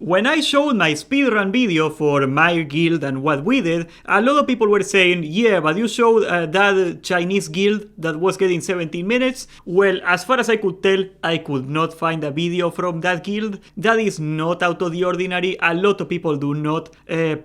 when I showed my speedrun video for my guild and what we did, a lot of people were saying, yeah, but you showed that Chinese guild that was getting 17 minutes. Well, as far as I could tell, I could not find a video from that guild. That is not out of the ordinary. A lot of people do not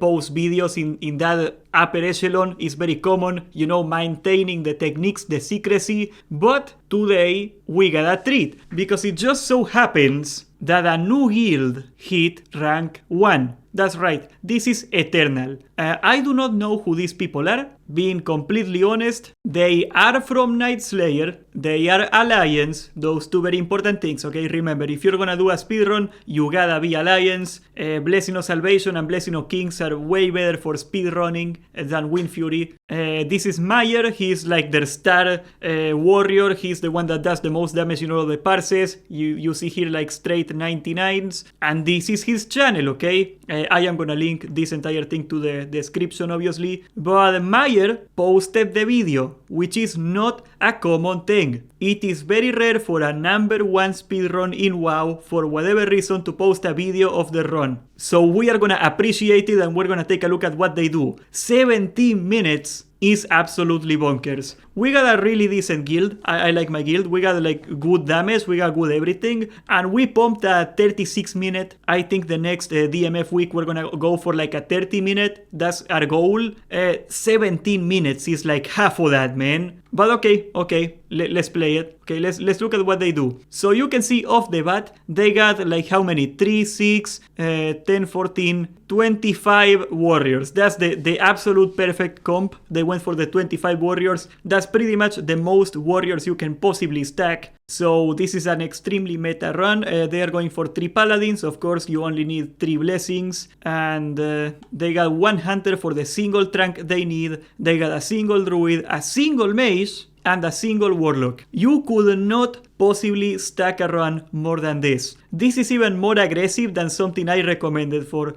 post videos in that upper echelon. Is very common, you know, maintaining the techniques, the secrecy. But today we got a treat, because it just so happens that a new guild hit rank 1. That's right, this is Eternal. I do not know who these people are, being completely honest. They are from Night Slayer, they are Alliance, those two very important things, okay? Remember, if you're gonna do a speedrun, you gotta be Alliance. Blessing of Salvation and Blessing of Kings are way better for speedrunning than Wind Fury. This is Meyer, he's like their star warrior, he's the one that does the most damage in all of the parses. You see here like straight 99s, and this is his channel, okay? I am gonna link this entire thing to the description, obviously. But Meyer posted the video, which is not a common thing. It is very rare for a number 1 speedrun in WoW, for whatever reason, to post a video of the run. So we are gonna appreciate it, and we're gonna take a look at what they do. 17 minutes is absolutely bonkers. We got a really decent guild. I like my guild. We got like good damage, we got good everything, and we pumped a 36 minute. I think the next DMF week we're gonna go for like a 30 minute. That's our goal. 17 minutes is like half of that, man. But okay, let's play it. Okay, let's look at what they do. So you can see off the bat, they got like how many? 3, 6, 10, 14, 25 warriors. That's the absolute perfect comp. They went for the 25 warriors. That's pretty much the most warriors you can possibly stack. So this is an extremely meta run. They are going for 3 paladins. Of course, you only need 3 blessings. And they got 1 hunter for the single trunk they need. They got a single druid, a single mage, and a single warlock. You could not possibly stack a run more than this. This is even more aggressive than something I recommended for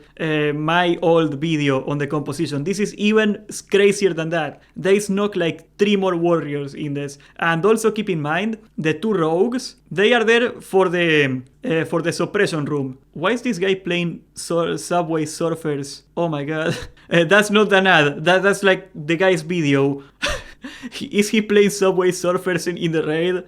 my old video on the composition. This is even crazier than that. They snuck like 3 more warriors in this. And also keep in mind, the 2 rogues, they are there for the suppression room. Why is this guy playing Subway Surfers? Oh my god. That's not an ad. That's like the guy's video. Is he playing Subway Surfers in the raid?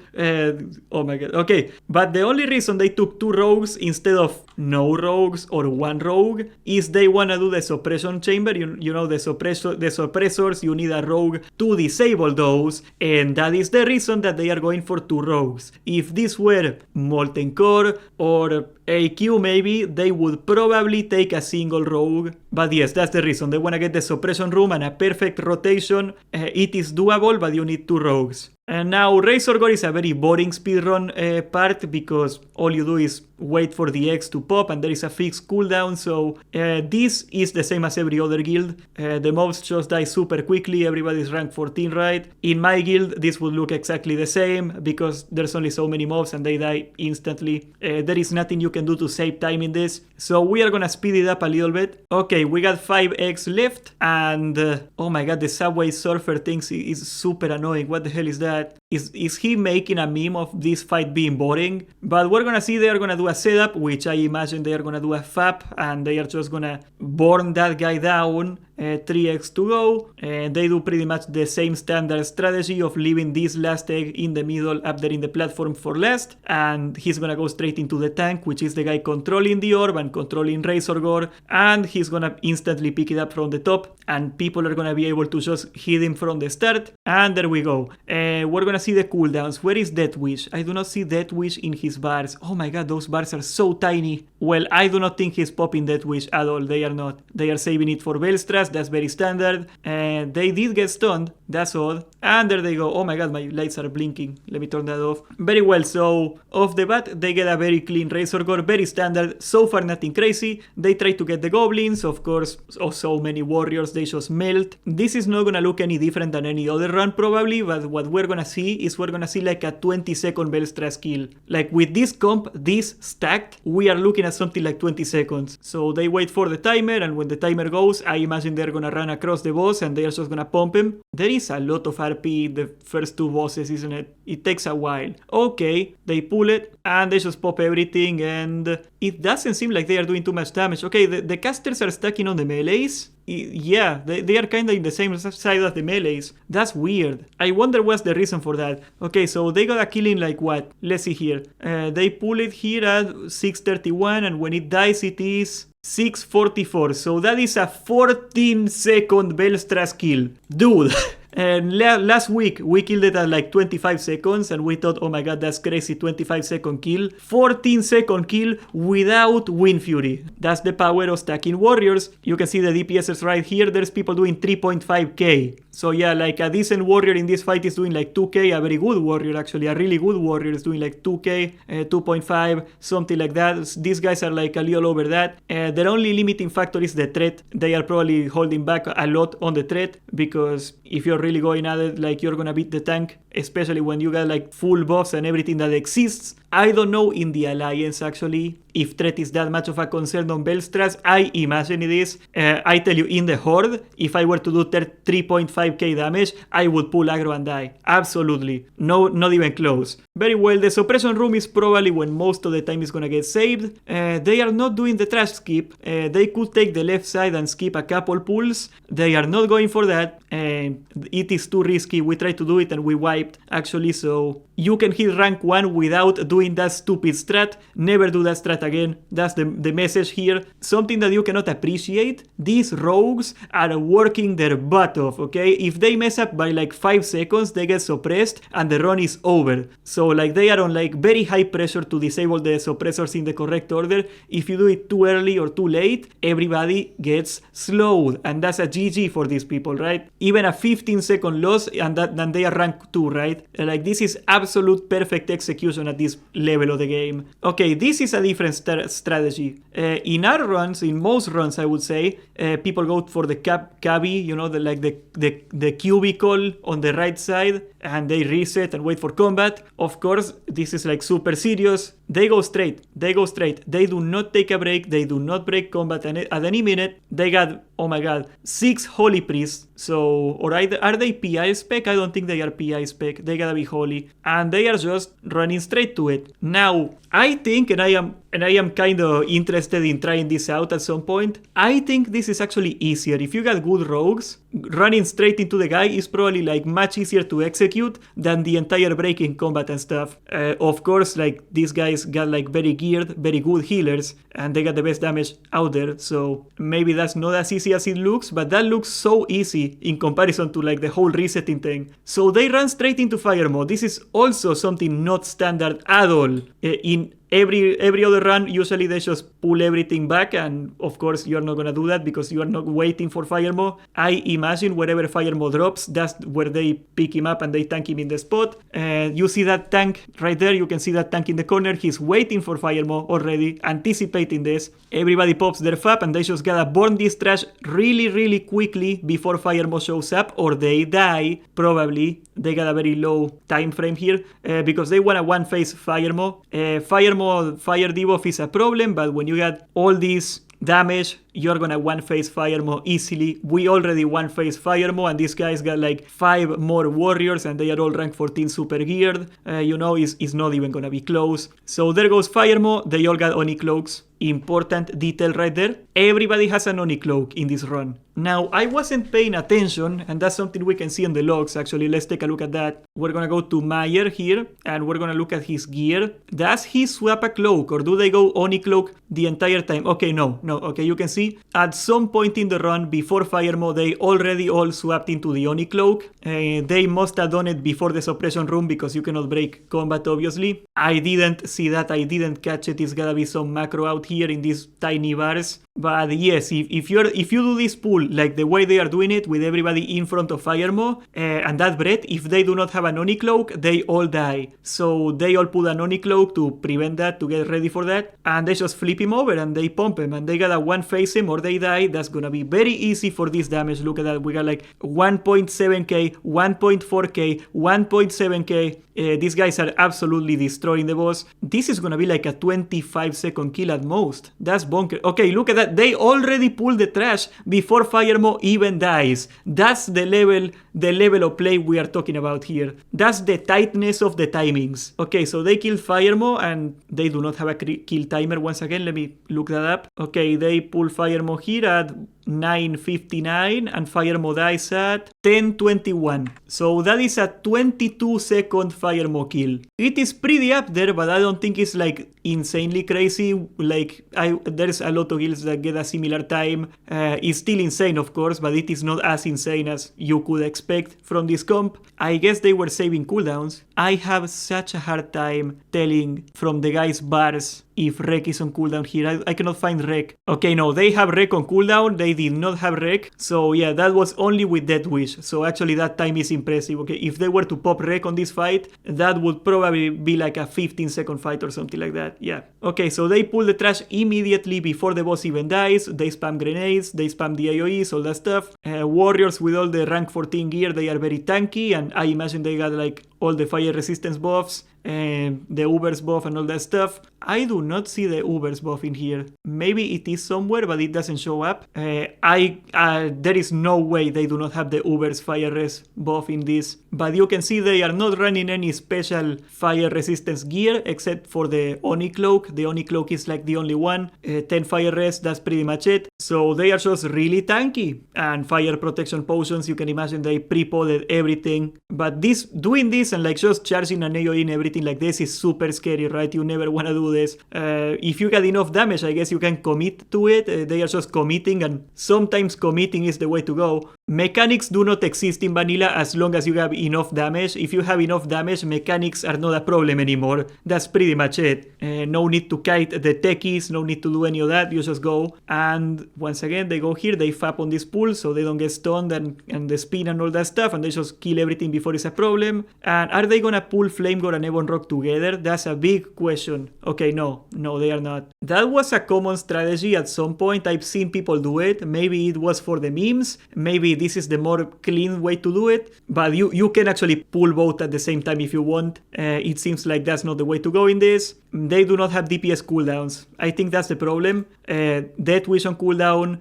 Oh my god. Okay, but the only reason they took 2 rogues instead of no rogues or 1 rogue is they wanna do the suppression chamber. You know, the suppressors, you need a rogue to disable those, and that is the reason that they are going for 2 rogues. If this were Molten Core or AQ, maybe they would probably take a single rogue. But yes, that's the reason. They want to get the suppression room and a perfect rotation. It is doable, but you need 2 rogues. And now Razorgore is a very boring speedrun part, because all you do is wait for the X to pop and there is a fixed cooldown. So this is the same as every other guild. The mobs just die super quickly. Everybody's rank 14, right? In my guild, this would look exactly the same, because there's only so many mobs and they die instantly. There is nothing you can do to save time in this. So we are gonna speed it up a little bit. Okay, we got 5x left, and oh my god, the Subway Surfer thing is super annoying. What the hell is that? Is he making a meme of this fight being boring? But we're gonna see they are gonna do a setup, which I imagine they are gonna do a FAP, and they are just gonna burn that guy down. 3x to go, and they do pretty much the same standard strategy of leaving this last egg in the middle up there in the platform for last, and he's gonna go straight into the tank, which is the guy controlling the orb and controlling Razorgore, and he's gonna instantly pick it up from the top, and people are gonna be able to just hit him from the start. And there we go. We're gonna see the cooldowns. Where is Death Wish? I do not see Death Wish in his bars. Oh my god, those bars are so tiny. Well, I do not think he's popping Death Wish at all. They are not. They are saving it for Vaelastrasz. That's very standard. And they did get stunned. That's odd. And there they go. Oh my god, my lights are blinking. Let me turn that off. Very well. So off the bat, they get a very clean Razorgore. Very standard. So far, nothing crazy. They try to get the goblins. Of course, so many warriors. They just melt. This is not gonna look any different than any other run probably. But what we're gonna see is we're gonna see like a 20-second Vaelastrasz kill. Like with this comp, this stacked, we are looking at something like 20 seconds. So they wait for the timer, and when the timer goes, I imagine they're gonna run across the boss and they're just gonna pump him. There is is a lot of RP the first 2 bosses, isn't it? It takes a while. Okay, they pull it and they just pop everything, and it doesn't seem like they are doing too much damage. Okay, the casters are stacking on the melees. Yeah, they are kind of in the same side as the melees. That's weird. I wonder what's the reason for that. Okay, so they got a killing like what? Let's see here. They pull it here at 631, and when it dies it is 644. So that is a 14-second Vaelastrasz kill. Dude! And last week we killed it at like 25 seconds and we thought, oh my god, that's crazy, 25-second kill. 14-second kill without Wind Fury. That's the power of stacking warriors. You can see the DPSs right here. There's people doing 3.5k. So yeah, like a decent warrior in this fight is doing like 2k. A very good warrior, actually, a really good warrior is doing like 2k, 2.5, something like that. These guys are like a little over that. Their only limiting factor is the threat. They are probably holding back a lot on the threat, because if you're really going at it, like, you're gonna beat the tank, especially when you got like full buffs and everything that exists. I don't know in the Alliance actually if threat is that much of a concern on Vaelastrasz. I imagine it is. I tell you, in the Horde, if I were to do 3.5k damage, I would pull aggro and die. Absolutely. No, not even close. Very well, the Suppression room is probably when most of the time is gonna get saved. They are not doing the trash skip. They could take the left side and skip a couple pulls. They are not going for that. It is too risky. We tried to do it and we wiped actually, so you can hit rank 1 without doing that stupid strat. Never do that strat again. That's the message here. Something that you cannot appreciate. These rogues are working their butt off, okay? If they mess up by like 5 seconds, they get suppressed and the run is over. So like they are on like very high pressure to disable the suppressors in the correct order. If you do it too early or too late, everybody gets slowed, and that's a GG for these people, right? Even a 15-second loss and then they are rank 2, right? Like, this is absolute perfect execution at this level of the game. Okay, this is a different strategy. In our runs, in most runs I would say, people go for the cabbie, you know, the cubicle on the right side, and they reset and wait for combat. Of course, this is like super serious. They go straight. They go straight. They do not take a break. They do not break combat at any minute. They got, oh my god, 6 Holy Priests. So, or are they PI spec? I don't think they are PI spec. They gotta be Holy. And they are just running straight to it. Now, I think, and I am kind of interested in trying this out at some point, I think this is actually easier. If you got good rogues, running straight into the guy is probably like much easier to execute than the entire breaking combat and stuff. Of course, like, these guys got like very geared, very good healers, and they got the best damage out there, so maybe that's not as easy as it looks, but that looks so easy in comparison to like the whole resetting thing. So they run straight into Firemaw. This is also something not standard at all. In every other run, usually they just pull everything back, and of course you're not gonna do that because you are not waiting for Firemaw. I imagine wherever Firemaw drops, that's where they pick him up and they tank him in the spot. You see that tank right there, you can see that tank in the corner. He's waiting for Firemaw already, anticipating this. Everybody pops their FAP and they just gotta burn this trash really quickly before Firemaw shows up, or they die, probably. They got a very low time frame here because they wanna one-phase Firemaw. Firemaw fire debuff is a problem, but when you got all this damage, you're gonna one-phase Firemaw easily. We already one-phase Firemaw, and these guys got like 5 more warriors, and they are all rank 14 super geared. You know, it's not even gonna be close. So there goes Firemaw. They all got Oni cloaks. Important detail right there. Everybody has an Oni cloak in this run. Now, I wasn't paying attention, and that's something we can see in the logs, actually. Let's take a look at that. We're gonna go to Meyer here, and we're gonna look at his gear. Does he swap a cloak, or do they go Oni cloak the entire time? Okay, no. Okay, you can see at some point in the run before Firemaw, they already all swapped into the Oni cloak. They must have done it before the suppression room because you cannot break combat, obviously. I didn't see that. I didn't catch it. It's gotta be some macro out here in these tiny bars. But yes, if you do this pull like the way they are doing it, with everybody in front of Firemaw, and that breath, if they do not have an Oni cloak, they all die. So they all put an Oni cloak to prevent that, to get ready for that, and they just flip him over and they pump him, and they gotta one-phase him or they die. That's gonna be very easy for this damage. Look at that. We got like 1.7k, 1.4k, 1.7k. These guys are absolutely destroying the boss. This is gonna be like a 25-second kill at most. That's bonkers. Okay, look at that. they already pulled the trash before Firemaw even dies. That's the level of play we are talking about here. That's the tightness of the timings. Okay, so they killed Firemaw and they do not have a kill timer once again. Let me look that up. Okay, they pull Firemaw here at 9:59 and Firemaw dies at 10:21. So that is a 22-second Firemaw kill. It is pretty up there, but I don't think it's like insanely crazy. Like there's a lot of kills that get a similar time. It's still insane, of course, but it is not as insane as you could expect from this comp. I guess they were saving cooldowns. I have such a hard time telling from the guy's bars if Rec is on cooldown here. I cannot find Rec. Okay, no, they have Rec on cooldown. They did not have Rec. So yeah, that was only with Death Wish. So actually that time is impressive. Okay, if they were to pop Rec on this fight, that would probably be like a 15-second fight or something like that. Yeah. Okay, so they pull the trash immediately before the boss even dies. They spam grenades, they spam the AoEs, all that stuff. Warriors with all the rank 14 gear, they are very tanky, and I imagine they got like all the fire resistance buffs and the Uber's buff and all that stuff. I do not see the Uber's buff in here. Maybe it is somewhere, but it doesn't show up. There is no way they do not have the Uber's fire res buff in this. But you can see they are not running any special fire resistance gear except for the Oni Cloak. The Oni Cloak is like the only one. 10 fire res, that's pretty much it. So they are just really tanky. And fire protection potions, you can imagine they pre-podded everything. But doing this and like just charging an AoE and everything like this is super scary, right? You never want to do this. If you get enough damage, I guess you can commit to it. They are just committing, and sometimes committing is the way to go. Mechanics do not exist in vanilla as long as you have enough damage. If you have enough damage, mechanics are not a problem anymore. That's pretty much it. No need to kite the techies, no need to do any of that. You just go. And once again, they go here, they fap on this pool so they don't get stunned and the spin and all that stuff, and they just kill everything before it's a problem. And are they gonna pull Flamegore and Ebon Rock together? That's a big question. Okay, no, they are not. That was a common strategy at some point. I've seen people do it. Maybe it was for the memes. Maybe this is the more clean way to do it. But you can actually pull both at the same time if you want. It seems like that's not the way to go in this. They do not have DPS cooldowns. I think that's the problem. Death Wish on cooldown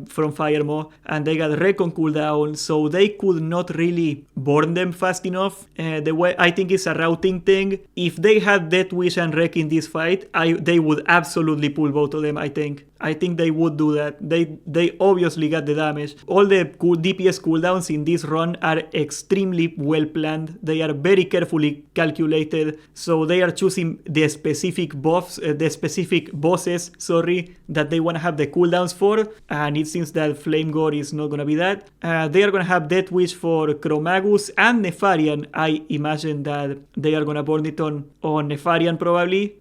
from Firemaw, and they got Rec on cooldown, so they could not really burn them fast enough. The way I think it's a routing thing. If they had Death Wish and Rec in this fight, they would absolutely pull both of them, I think. I think they would do that. They obviously got the damage. All the DPS cooldowns in this run are extremely well planned. They are very carefully calculated. So they are choosing the specific bosses, that they want to have the cooldowns for. And it seems that Flamegore is not going to be that. They are going to have Death Wish for Chromaggus and Nefarian. I imagine that they are going to burn it on Nefarian probably.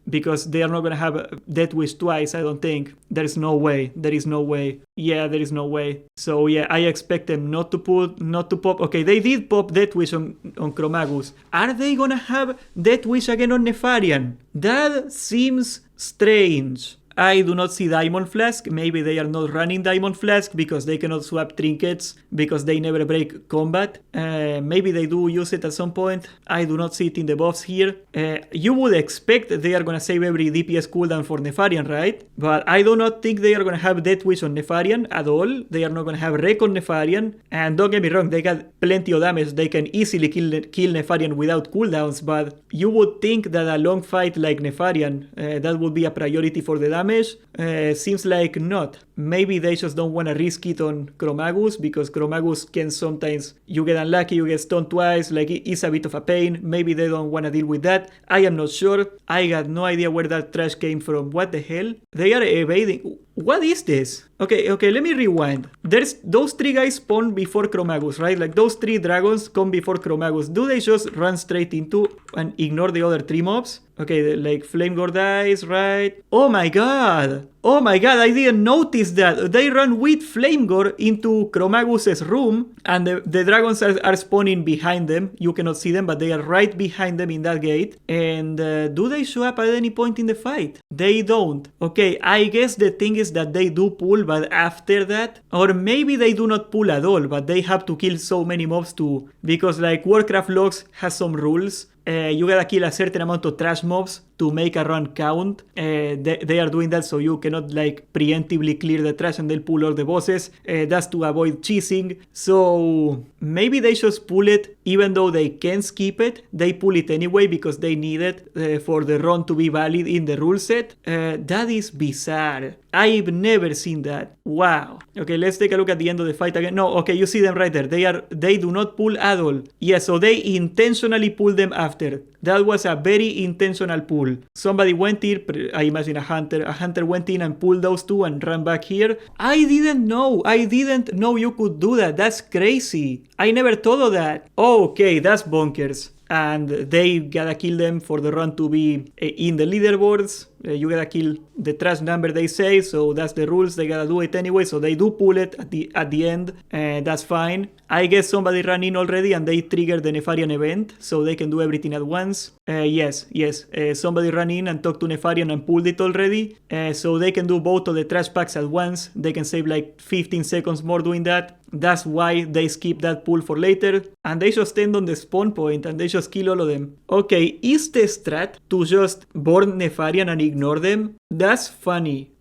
Because they are not going to have Death Wish twice, I don't think. There is no way. Yeah, there is no way. So yeah, I expect them not to pop. Okay, they did pop Death Wish on Chromaggus. Are they going to have Death Wish again on Nefarian? That seems strange. I do not see Diamond Flask. Maybe they are not running Diamond Flask because they cannot swap trinkets because they never break combat. Maybe they do use it at some point. I do not see it in the buffs here. You would expect they are going to save every DPS cooldown for Nefarian, right? But I do not think they are going to have Death Wish on Nefarian at all. They are not going to have Rec on Nefarian. And don't get me wrong, they got plenty of damage. They can easily kill Nefarian without cooldowns. But you would think that a long fight like Nefarian, that would be a priority for the damage. Seems like not. Maybe they just don't want to risk it on Chromaggus because Chromaggus can sometimes, you get unlucky, you get stunned twice, like it's a bit of a pain. Maybe they don't want to deal with that. I am not sure. I got no idea where that trash came from. What the hell? They are evading. What is this? Okay, let me rewind. There's those three guys spawn before Chromaggus, right? Like those three dragons come before Chromaggus. Do they just run straight into and ignore the other three mobs? Okay, like Flamegore dies, right? Oh my god, I didn't notice that. They run with Flamegore into Chromaggus' room and the dragons are spawning behind them. You cannot see them, but they are right behind them in that gate. And do they show up at any point in the fight? They don't. Okay, I guess the thing is that they do pull, but after that, or maybe they do not pull at all, but they have to kill so many mobs too, because like Warcraft Logs has some rules. you gotta kill a certain amount of trash mobs to make a run count. They are doing that so you cannot like preemptively clear the trash and they'll pull all the bosses. That's to avoid cheesing. So maybe they just pull it even though they can skip it. They pull it anyway because they need it for the run to be valid in the rule set. That is bizarre. I've never seen that. Wow. Okay, let's take a look at the end of the fight again. No, okay, you see them right there. They do not pull at all. Yeah, so they intentionally pull them after. That was a very intentional pull. Somebody went in, I imagine a hunter went in and pulled those two and ran back here. I didn't know you could do that. That's crazy. I never thought of that. Okay, that's bonkers. And they gotta kill them for the run to be in the leaderboards. You gotta kill the trash number they say, so that's the rules. They gotta do it anyway, so they do pull it at the end. That's fine. I guess somebody ran in already and they triggered the Nefarian event, so they can do everything at once. Yes. Somebody ran in and talked to Nefarian and pulled it already, so they can do both of the trash packs at once. They can save like 15 seconds more doing that. That's why they skip that pull for later. And they just stand on the spawn point and they just kill all of them. Okay, is the strat to just burn Nefarian and ignore them? That's funny.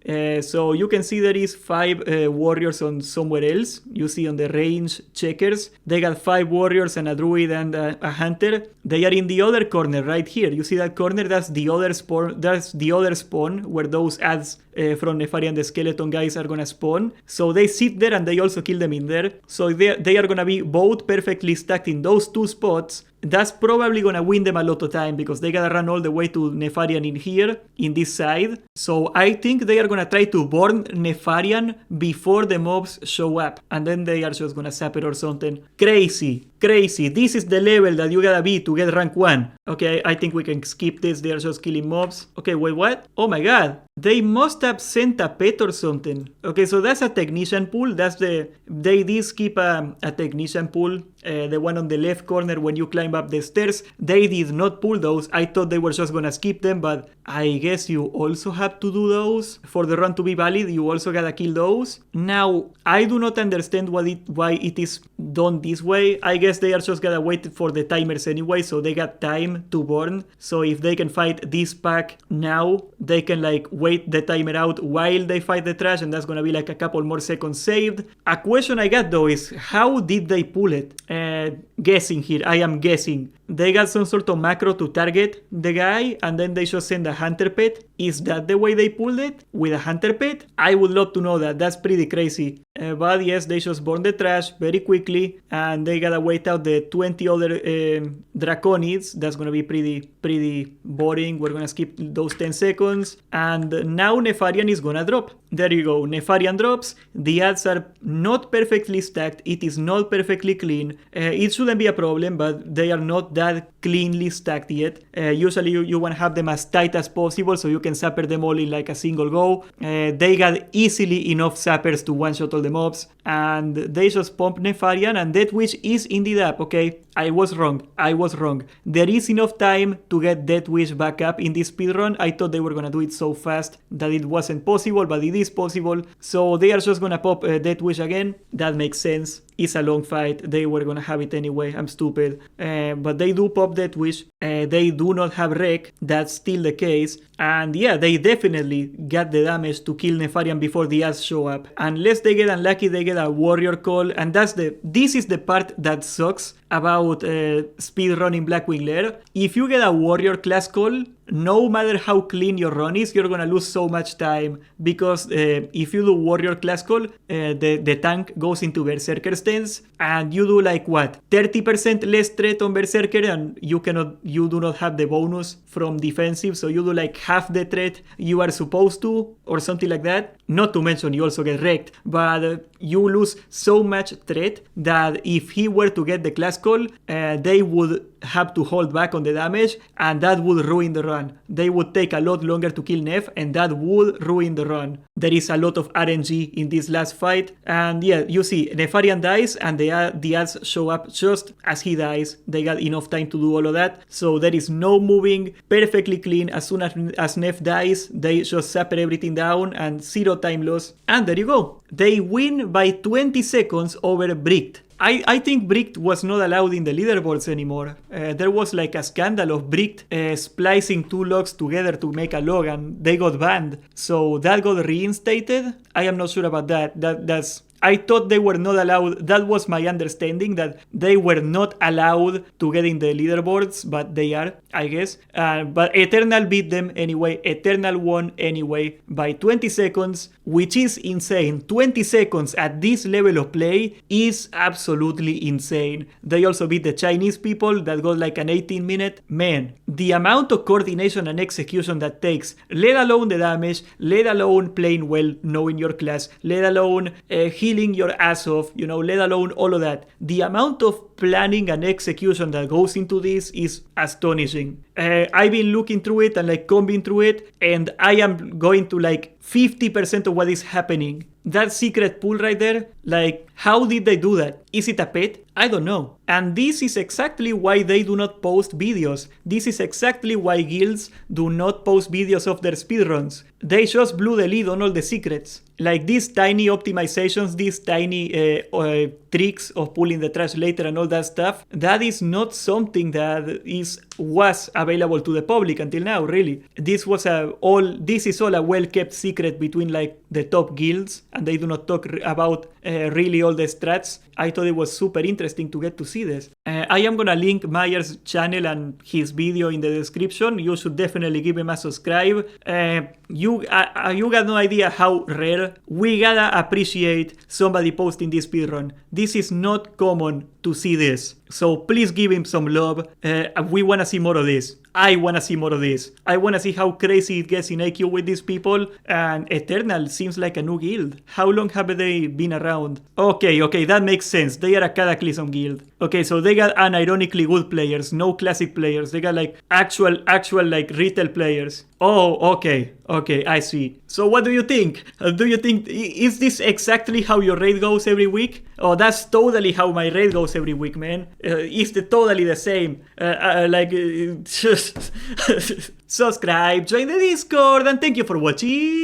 So you can see there is 5 warriors on somewhere else. You see on the range checkers. They got 5 warriors and a druid and a hunter. They are in the other corner right here. You see that corner? That's the other spawn. That's the other spawn where those ads from Nefarian the skeleton guys are gonna spawn. So they sit there and they also kill them in there. So they are gonna be both perfectly stacked in those 2 spots. That's probably gonna win them a lot of time because they gotta run all the way to Nefarian in here, in this side. So I think they are gonna try to burn Nefarian before the mobs show up. And then they are just gonna zap it or something. Crazy. This is the level that you gotta be to get rank 1. Okay, I think we can skip this. They are just killing mobs. Okay, wait, what? Oh my god. They must have sent a pet or something. Okay, so that's a technician pool. They did skip a technician pool. The one on the left corner when you climb up the stairs. They did not pull those. I thought they were just gonna skip them, but I guess you also have to do those. For the run to be valid, you also gotta kill those. Now, I do not understand why it is done this way. I guess they are just gonna wait for the timers anyway, so they got time to burn. So if they can fight this pack now, they can like wait the timer out while they fight the trash, and that's gonna be like a couple more seconds saved. A question I got though is, how did they pull it? Guessing here, I am guessing. They got some sort of macro to target the guy and then they just send a hunter pet. Is that the way they pulled it? With a hunter pet? I would love to know that. That's pretty crazy. But yes, they just burn the trash very quickly and they gotta wait out the 20 other draconids. That's gonna be pretty boring. We're gonna skip those 10 seconds. And now Nefarian is gonna drop. There you go. Nefarian drops. The ads are not perfectly stacked. It is not perfectly clean. It shouldn't be a problem, but they are not that cleanly stacked yet. Usually you want to have them as tight as possible so you can zapper them all in like a single go. They got easily enough zappers to one-shot all the mobs, and they just pump Nefarian, and Death Wish is indeed up. Okay, I was wrong. There is enough time to get Death Wish back up in this speedrun. I thought they were gonna do it so fast that it wasn't possible, but it is possible. So they are just gonna pop Death Wish again. That makes sense. It's a long fight. They were gonna have it anyway. I'm stupid. But they do pop Death Wish. They do not have Wreck. That's still the case. And yeah, they definitely got the damage to kill Nefarian before the ads show up. Unless they get unlucky, they get a warrior call. And this is the part that sucks about speedrunning Blackwing Lair. If you get a warrior class call, no matter how clean your run is, you're gonna lose so much time, because if you do warrior class call, the tank goes into berserker stance and you do like what, 30% less threat on berserker, and you do not have the bonus from defensive, so you do like half the threat you are supposed to, or something like that. Not to mention you also get wrecked, but you lose so much threat that if he were to get the class call, they would have to hold back on the damage, and that would ruin the run. They would take a lot longer to kill Nef, and that would ruin the run. There is a lot of RNG in this last fight, and yeah, you see, Nefarian dies, and the ads show up just as he dies. They got enough time to do all of that, so there is no moving, perfectly clean. As soon as Nef dies, they just zapper everything down, and 0 time loss, and there you go. They win by 20 seconds over Bricked. I think Bricked was not allowed in the leaderboards anymore. There was like a scandal of Bricked splicing 2 logs together to make a log, and they got banned. So that got reinstated. I am not sure about that. That's I thought they were not allowed. That was my understanding, that they were not allowed to get in the leaderboards, but they are, I guess. But Eternal beat them anyway. Eternal won anyway by 20 seconds, which is insane. 20 seconds at this level of play is absolutely insane. They also beat the Chinese people that got like an 18-minute. Man, the amount of coordination and execution that takes, let alone the damage, let alone playing well, knowing your class, let alone healing your ass off, you know, let alone all of that. The amount of planning and execution that goes into this is astonishing. I've been looking through it and like combing through it, and I am going to like 50% of what is happening. That secret pool right there, like, how did they do that? Is it a pet? I don't know. And this is exactly why they do not post videos. This is exactly why guilds do not post videos of their speedruns. They just blew the lead on all the secrets. Like these tiny optimizations, these tiny tricks of pulling the trash later and all that stuff, that is not something that was available to the public until now, really. This is all a well-kept secret between like the top guilds, and they do not talk about really all the strats. I thought it was super interesting to get to see this. I am gonna link Meyer's channel and his video in the description. You should definitely give him a subscribe. You got no idea how rare. We gotta appreciate somebody posting this speedrun. This is not common to see this. So please give him some love. We wanna see more of this. I wanna see more of this. I wanna see how crazy it gets in AQ with these people. And Eternal seems like a new guild. How long have they been around? Okay, that makes sense. They are a Cataclysm guild. Okay, so they got unironically good players, no classic players. They got like actual like retail players. Oh, okay, I see. So what do you think? Is this exactly how your raid goes every week? Oh, that's totally how my raid goes every week, man. It's totally the same. Subscribe, join the Discord, and thank you for watching.